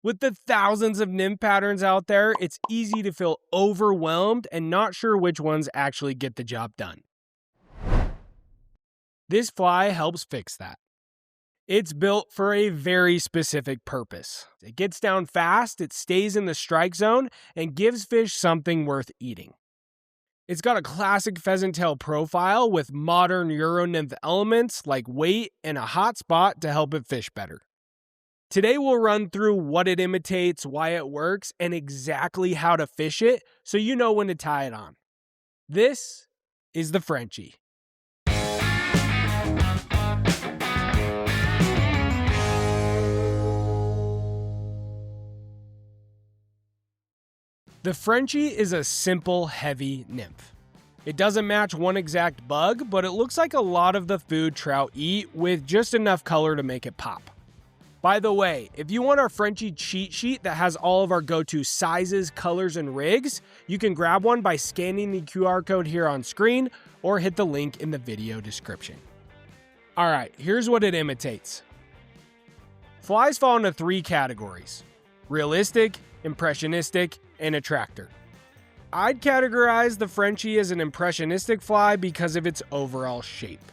With the thousands of nymph patterns out there, it's easy to feel overwhelmed and not sure which ones actually get the job done. This fly helps fix that. It's built for a very specific purpose. It gets down fast, it stays in the strike zone, and gives fish something worth eating. It's got a classic pheasant tail profile with modern Euro-nymph elements like weight and a hotspot to help it fish better. Today we'll run through what it imitates, why it works, and exactly how to fish it so you know when to tie it on. This is the Frenchie. The Frenchie is a simple, heavy nymph. It doesn't match one exact bug, but it looks like a lot of the food trout eat with just enough color to make it pop. By the way, if you want our Frenchie cheat sheet that has all of our go-to sizes, colors, and rigs, you can grab one by scanning the QR code here on screen or hit the link in the video description. Alright, here's what it imitates. Flies fall into 3 categories: realistic, impressionistic, and attractor. I'd categorize the Frenchie as an impressionistic fly because of its overall shape.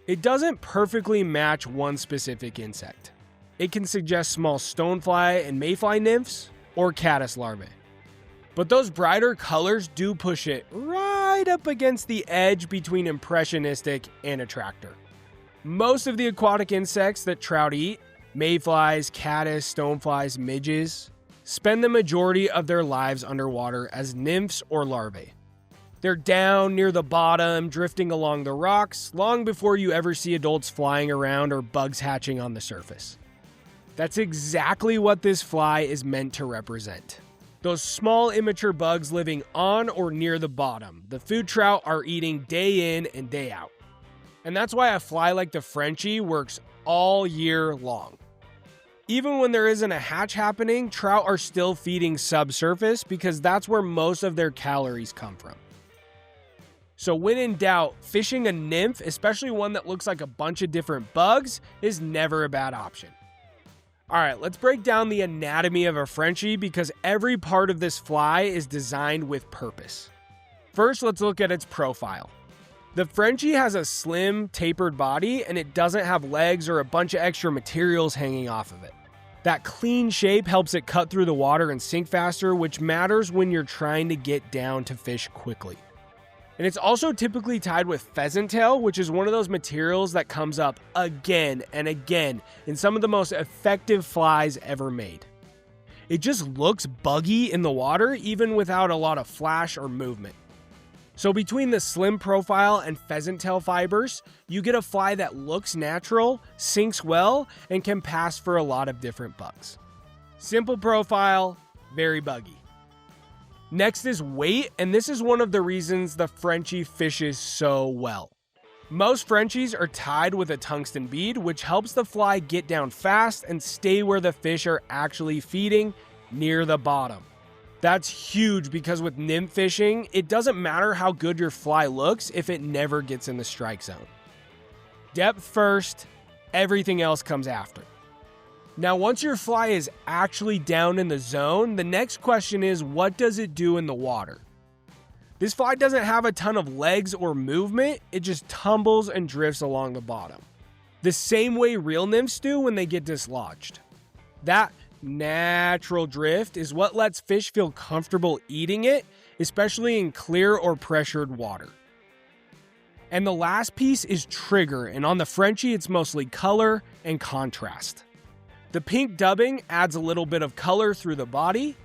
It doesn't perfectly match one specific insect. It can suggest small stonefly and mayfly nymphs or caddis larvae. But those brighter colors do push it right up against the edge between impressionistic and attractor. Most of the aquatic insects that trout eat, mayflies, caddis, stoneflies, midges, spend the majority of their lives underwater as nymphs or larvae. They're down near the bottom, drifting along the rocks, long before you ever see adults flying around or bugs hatching on the surface. That's exactly what this fly is meant to represent. Those small immature bugs living on or near the bottom, the food trout are eating day in and day out. And that's why a fly like the Frenchie works all year long. Even when there isn't a hatch happening, trout are still feeding subsurface because that's where most of their calories come from. So when in doubt, fishing a nymph, especially one that looks like a bunch of different bugs, is never a bad option. Alright, let's break down the anatomy of a Frenchie because every part of this fly is designed with purpose. First, let's look at its profile. The Frenchie has a slim, tapered body, and it doesn't have legs or a bunch of extra materials hanging off of it. That clean shape helps it cut through the water and sink faster, which matters when you're trying to get down to fish quickly. And it's also typically tied with pheasant tail, which is one of those materials that comes up again and again in some of the most effective flies ever made. It just looks buggy in the water, even without a lot of flash or movement. So between the slim profile and pheasant tail fibers, you get a fly that looks natural, sinks well, and can pass for a lot of different bugs. Simple profile, very buggy. Next is weight, and this is one of the reasons the Frenchie fishes so well. Most Frenchies are tied with a tungsten bead, which helps the fly get down fast and stay where the fish are actually feeding, near the bottom. That's huge because with nymph fishing, it doesn't matter how good your fly looks if it never gets in the strike zone. Depth first, everything else comes after. Now, once your fly is actually down in the zone, the next question is, what does it do in the water? This fly doesn't have a ton of legs or movement, it just tumbles and drifts along the bottom. The same way real nymphs do when they get dislodged. That natural drift is what lets fish feel comfortable eating it, especially in clear or pressured water. And the last piece is trigger, and on the Frenchie it's mostly color and contrast. The pink dubbing adds a little bit of color through the body,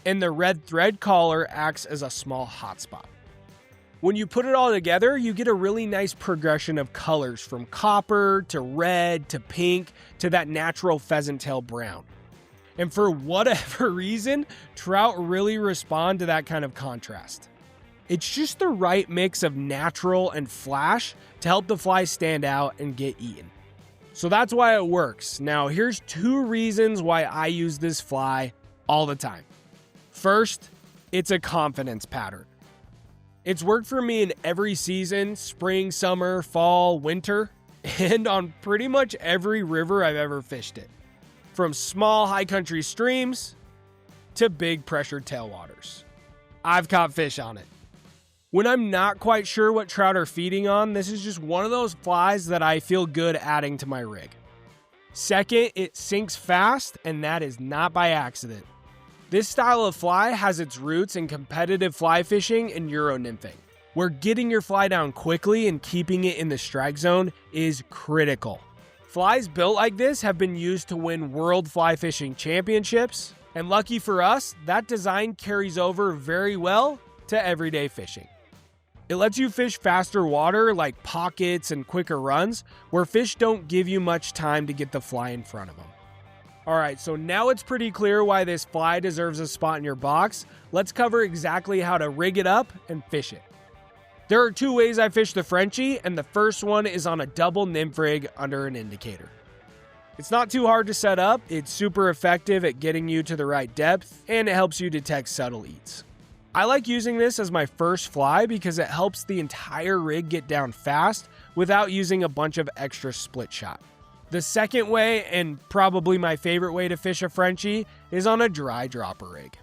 and the red thread collar acts as a small hotspot. When you put it all together, you get a really nice progression of colors from copper to red to pink to that natural pheasant tail brown. And for whatever reason, trout really respond to that kind of contrast. It's just the right mix of natural and flash to help the fly stand out and get eaten. So that's why it works. Now here's 2 reasons why I use this fly all the time. First, it's a confidence pattern. It's worked for me in every season, spring, summer, fall, winter, and on pretty much every river I've ever fished it. from small high country streams to big pressured tailwaters. I've caught fish on it. When I'm not quite sure what trout are feeding on, this is just one of those flies that I feel good adding to my rig. Second, it sinks fast, and that is not by accident. This style of fly has its roots in competitive fly fishing and Euro nymphing, where getting your fly down quickly and keeping it in the strike zone is critical. Flies built like this have been used to win world fly fishing championships, and lucky for us, that design carries over very well to everyday fishing. It lets you fish faster water like pockets and quicker runs where fish don't give you much time to get the fly in front of them. Alright, so now it's pretty clear why this fly deserves a spot in your box. Let's cover exactly how to rig it up and fish it. There are two ways I fish the Frenchie, and the first one is on a double nymph rig under an indicator. It's not too hard to set up, it's super effective at getting you to the right depth, and it helps you detect subtle eats. I like using this as my first fly because it helps the entire rig get down fast without using a bunch of extra split shot. The second way, and probably my favorite way to fish a Frenchie, is on a dry dropper rig.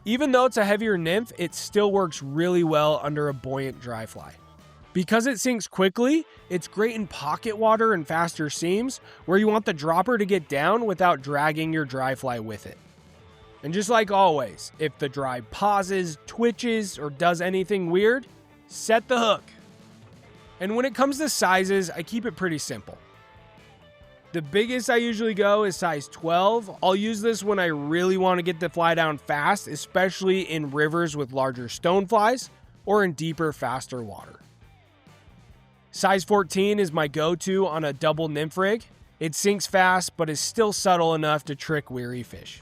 Even though it's a heavier nymph, it still works really well under a buoyant dry fly. Because it sinks quickly, it's great in pocket water and faster seams where you want the dropper to get down without dragging your dry fly with it. And just like always, if the dry pauses, twitches, or does anything weird, set the hook. And when it comes to sizes, I keep it pretty simple. The biggest I usually go is size 12. I'll use this when I really want to get the fly down fast, especially in rivers with larger stoneflies or in deeper, faster water. Size 14 is my go-to on a double nymph rig. It sinks fast, but is still subtle enough to trick weary fish.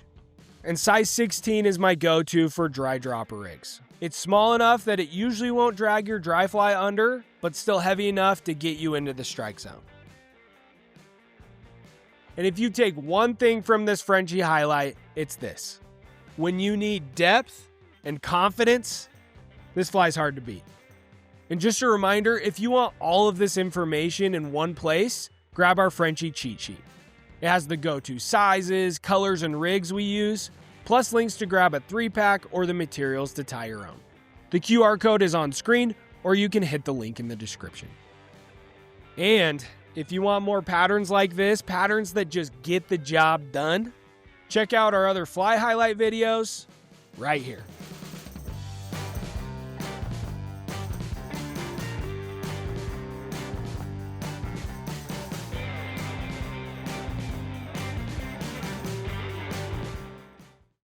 And size 16 is my go-to for dry dropper rigs. It's small enough that it usually won't drag your dry fly under, but still heavy enough to get you into the strike zone. And if you take one thing from this Frenchie highlight, it's this. When you need depth and confidence, this fly's hard to beat. And just a reminder, if you want all of this information in one place, grab our Frenchie cheat sheet. It has the go-to sizes, colors, and rigs we use, plus links to grab a 3-pack or the materials to tie your own. The QR code is on screen, or you can hit the link in the description. And if you want more patterns like this, patterns that just get the job done, check out our other fly highlight videos right here.